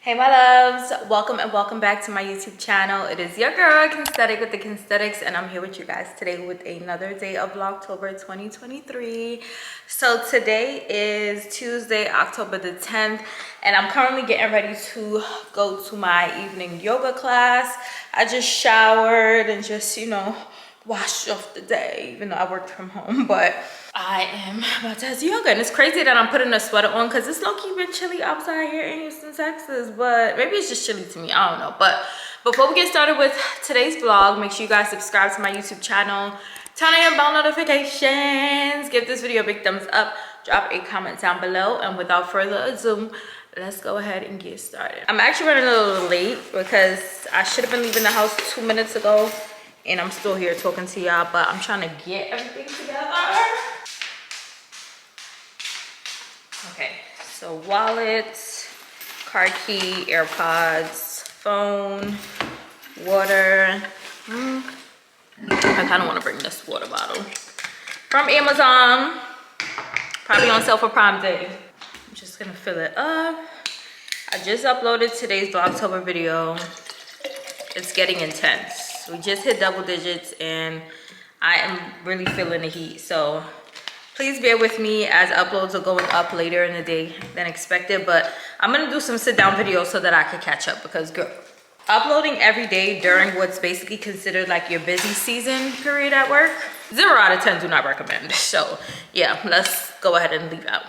Hey my loves, welcome and welcome back to my YouTube channel. It is your girl Kensthetic with the Kensthetics, and I'm here with you guys today with another day of Vlogtober 2023. So today is Tuesday, October the 10th, and I'm currently getting ready to go to my evening yoga class. I just showered and just, washed off the day, even though I worked from home, but I am about to have yoga. And it's crazy that I'm putting a sweater on because it's low-key been chilly outside here in Houston, Texas, but maybe it's just chilly to me, I don't know. But before we get started with today's vlog, make sure you guys subscribe to my YouTube channel, turn on your bell notifications, give this video a big thumbs up, drop a comment down below, and without further ado, let's go ahead and get started. I'm actually running a little late because I should have been leaving the house 2 minutes ago, and I'm still here talking to y'all, but I'm trying to get everything together. Okay, so wallet, car key, AirPods, phone, water. I kind of want to bring this water bottle from Amazon, probably on sale for Prime Day. I'm just gonna fill it up. I just uploaded today's Vlogtober video. It's getting intense. We just hit double digits and I am really feeling the heat. So please bear with me as uploads are going up later in the day than expected. But I'm gonna do some sit down videos so that I can catch up, because girl, uploading every day during what's basically considered like your busy season period at work, 0 out of 10 do not recommend. So yeah, let's go ahead and leave out.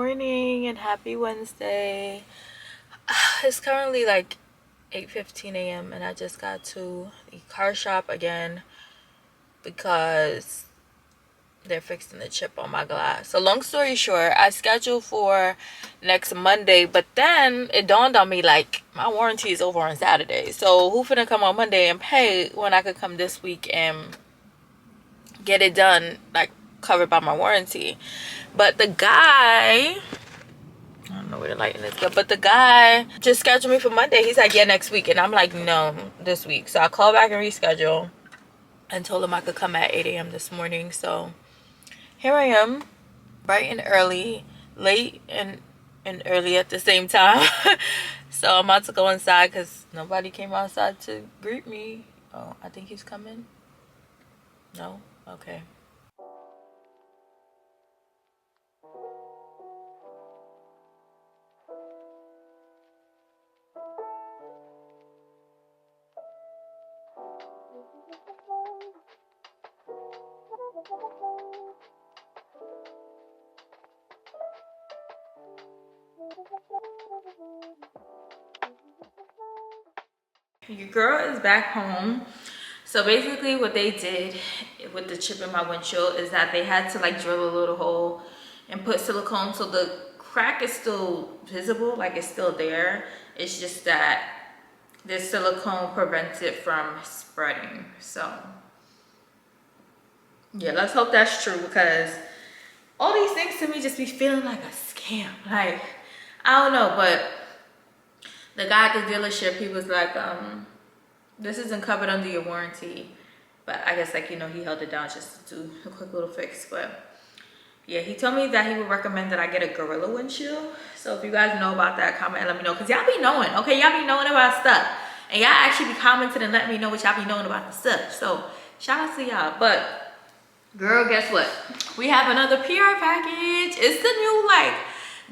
morning and happy Wednesday. It's currently like 8:15 a.m. and I just got to the car shop again because they're fixing the chip on my glass. So long story short, I scheduled for next Monday, but then it dawned on me like my warranty is over on Saturday. So who finna come on Monday and pay when I could come this week and get it done, like covered by my warranty? But the guy, I don't know where the lighting is good, but the guy just scheduled me for Monday. He's like, yeah, next week. And I'm like, no, this week. So I called back and rescheduled and told him I could come at 8 a.m. this morning. So here I am, bright and early, late and early at the same time. So I'm about to go inside because nobody came outside to greet me. Oh, I think he's coming. No? Okay. Your girl is back home. So basically what they did with the chip in my windshield is that they had to like drill a little hole and put silicone, so the crack is still visible, like it's still there. It's just that this silicone prevents it from spreading. So yeah, let's hope that's true, because all these things to me just be feeling like a scam. Like, I don't know, but the guy at the dealership, he was like, this isn't covered under your warranty. But I guess, like, you know, he held it down just to do a quick little fix. But yeah, he told me that he would recommend that I get a Gorilla windshield. So if you guys know about that, comment and let me know, because y'all be knowing, okay? Y'all be knowing about stuff. And y'all actually be commenting and letting me know what y'all be knowing about the stuff. So shout out to y'all. But girl, guess what? We have another PR package. It's the new, like,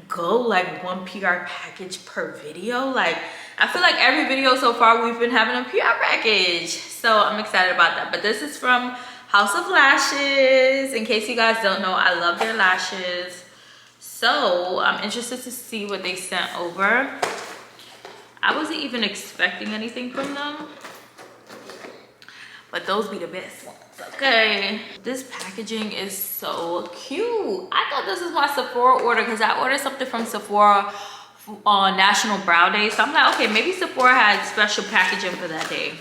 go like one PR package per video. Like, I feel like every video so far we've been having a PR package, so I'm excited about that. But this is from House of Lashes. In case you guys don't know, I love their lashes, so I'm interested to see what they sent over. I wasn't even expecting anything from them, but those be the best ones. Okay, this packaging is so cute. I thought this is my Sephora order, because I ordered something from Sephora on National Brow Day. So I'm like, okay, maybe Sephora had special packaging for that day.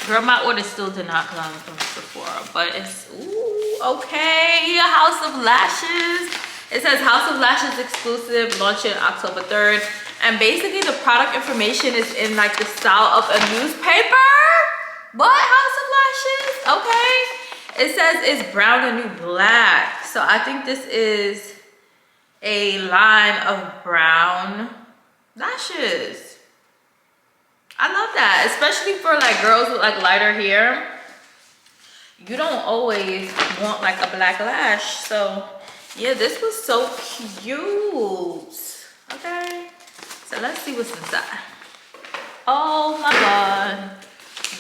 Girl, my order still did not come from Sephora, but it's, ooh, okay. House of Lashes. It says House of Lashes exclusive, launching October 3rd. And basically the product information is in like the style of a newspaper. But House of Lashes, okay. It says it's brown and new black. So I think this is a line of brown lashes. I love that, especially for like girls with like lighter hair. You don't always want like a black lash. So yeah, this was so cute. Okay, so let's see what's inside. Oh my god,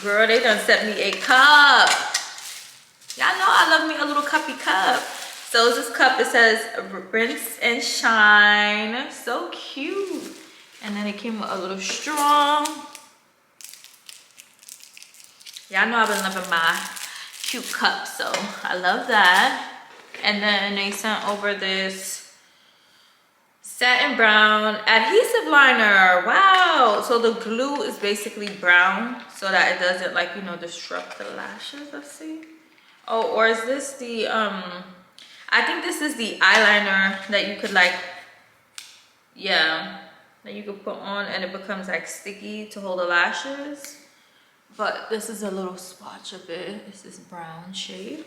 girl, they done sent me a cup. Y'all know I love me a little cuppy cup. So this cup, it says rinse and shine. So cute. And then it came with a little straw. Y'all know I've been loving my cute cups, so I love that. And then they sent over this satin brown adhesive liner. Wow. So the glue is basically brown so that it doesn't, like, you know, disrupt the lashes. Let's see. Oh, or is this the I think this is the eyeliner that you could like, yeah, that you could put on and it becomes like sticky to hold the lashes. But this is a little swatch of it. It's this brown shade.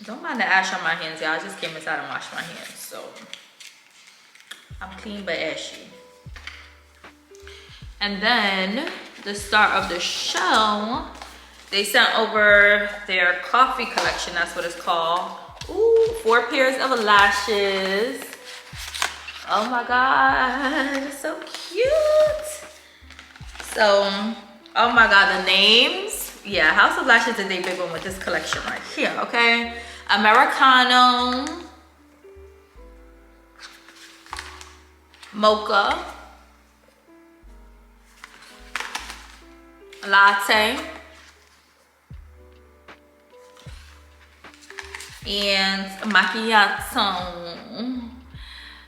Don't mind the ash on my hands, y'all. I just came inside and washed my hands, so I'm clean but ashy. And then the star of the show, they sent over their coffee collection. That's what it's called. Ooh, 4 pairs of lashes. Oh my god, so cute. So, oh my god, the names. Yeah, House of Lashes is a big one with this collection right here, okay? Americano, mocha latte, and macchiato.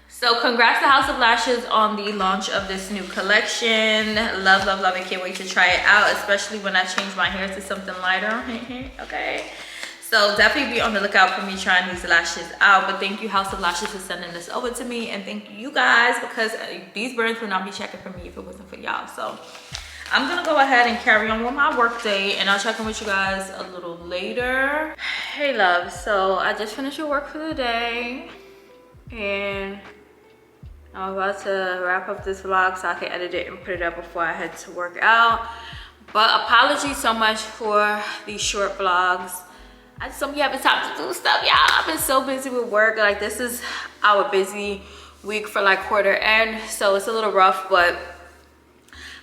So congrats to House of Lashes on the launch of this new collection. Love, love, love. I can't wait to try it out, especially when I change my hair to something lighter. Okay, so definitely be on the lookout for me trying these lashes out. But thank you, House of Lashes, for sending this over to me, and thank you guys, because these brands would not be checking for me if it wasn't for y'all. So I'm gonna go ahead and carry on with my work day, and I'll check in with you guys a little later. Hey love, so I just finished your work for the day, and I'm about to wrap up this vlog so I can edit it and put it up before I head to work out. But apologies so much for these short vlogs. I just don't be having time to do stuff, y'all. I've been so busy with work. Like, this is our busy week for like quarter end, so it's a little rough, but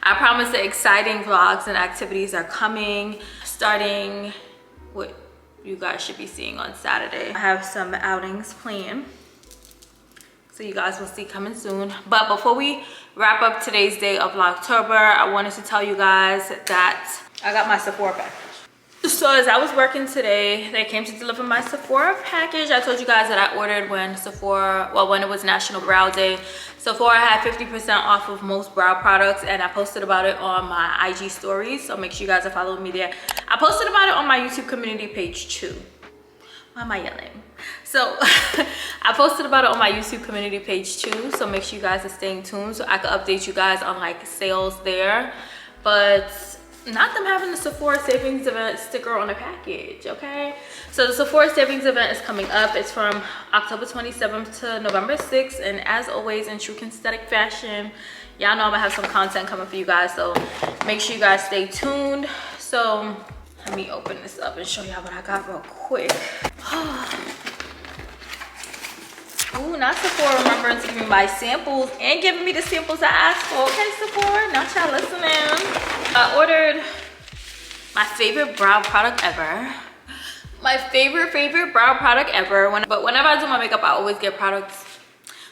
I promise the exciting vlogs and activities are coming, starting what you guys should be seeing on Saturday. I have some outings planned, so you guys will see coming soon. But before we wrap up today's day of Vlogtober, I wanted to tell you guys that I got my Sephora package. So as I was working today, they came to deliver my Sephora package. I told you guys that I ordered when Sephora, well, when it was National Brow Day. Sephora had 50% off of most brow products, and I posted about it on my IG stories, so make sure you guys are following me there. I posted about it on my YouTube community page too. Why am I yelling? So I posted about it on my YouTube community page too, so make sure you guys are staying tuned so I can update you guys on like sales there. But not them having the Sephora savings event sticker on the package, okay? So the Sephora savings event is coming up. It's from October 27th to November 6th, and as always, in true Kensthetic fashion, y'all know I'm gonna have some content coming for you guys, so make sure you guys stay tuned. So let me open this up and show y'all what I got real quick. Ooh, not Sephora remembering to give me my samples and giving me the samples I asked for. Okay, Sephora, now y'all listening. I ordered my favorite brow product ever. My favorite brow product ever. But whenever I do my makeup, I always get products.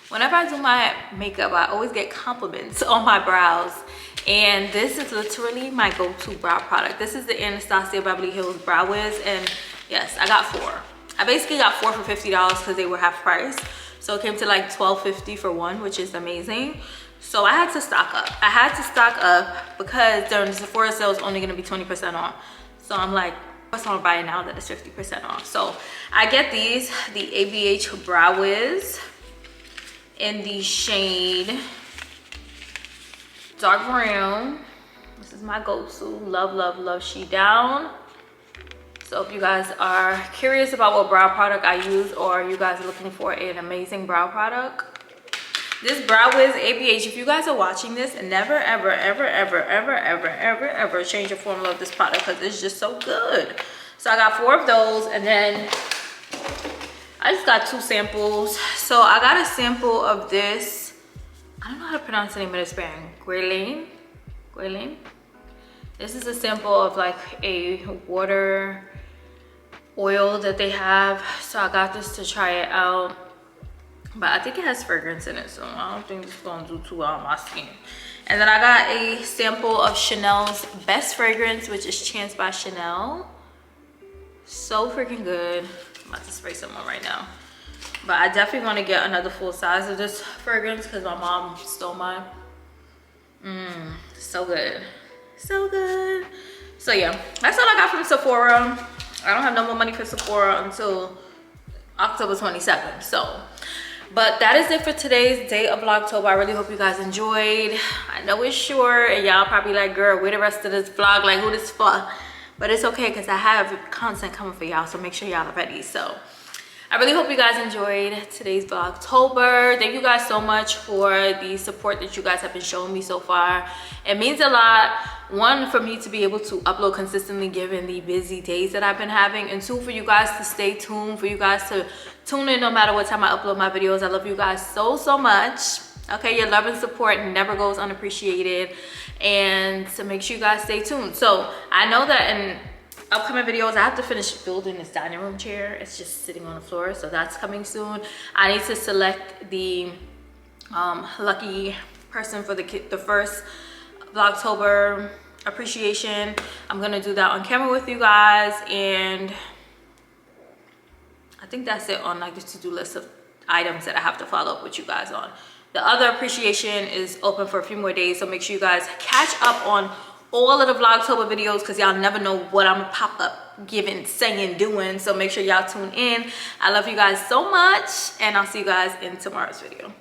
Whenever I do my makeup, I always get compliments on my brows. And this is literally my go-to brow product. This is the Anastasia Beverly Hills Brow Wiz, and yes, I got 4. I basically got 4 for $50 because they were half price. So it came to like $12.50 for one, which is amazing. So I had to stock up. I had to stock up because during the Sephora sale, it's only gonna be 20% off. So I'm like, what's on buy now that it's 50% off? So I get these, the ABH Brow Wiz in the shade dark brown. This is my go-to. Love, love, love She Down. So if you guys are curious about what brow product I use, or you guys are looking for an amazing brow product, this Brow Wiz ABH, if you guys are watching this, never, ever, ever, ever, ever, ever, ever, ever change the formula of this product because it's just so good. So I got 4 of those, and then I just got 2 samples. So I got a sample of this. I don't know how to pronounce the name of this brand. Guerlain. This is a sample of like a water oil that they have. So I got this to try it out. But I think it has fragrance in it, so I don't think this is gonna do too well on my skin. And then I got a sample of Chanel's best fragrance, which is Chance by Chanel. So freaking good. I'm about to spray some on right now. But I definitely want to get another full size of this fragrance because my mom stole mine. So good. So good. So yeah, that's all I got from Sephora. I don't have no more money for Sephora until October 27th. So, but that is it for today's day of Vlogtober. I really hope you guys enjoyed. I know it's short and y'all probably like, girl, where the rest of this vlog? Like, who this for? But it's okay because I have content coming for y'all, so make sure y'all are ready. So I really hope you guys enjoyed today's Vlogtober. Thank you guys so much for the support that you guys have been showing me so far. It means a lot. 1, for me to be able to upload consistently given the busy days that I've been having, and 2, for you guys to stay tuned, for you guys to tune in no matter what time I upload my videos. I love you guys so, so much. Okay, your love and support never goes unappreciated, and so make sure you guys stay tuned. So I know that in upcoming videos, I have to finish building this dining room chair. It's just sitting on the floor, so that's coming soon. I need to select the lucky person for the first Vlogtober appreciation. I'm gonna do that on camera with you guys, and I think that's it on like the to-do list of items that I have to follow up with you guys on. The other appreciation is open for a few more days, so make sure you guys catch up on all of the Vlogtober videos, because y'all never know what I'm gonna pop up giving, saying, doing. So make sure y'all tune in. I love you guys so much, and I'll see you guys in tomorrow's video.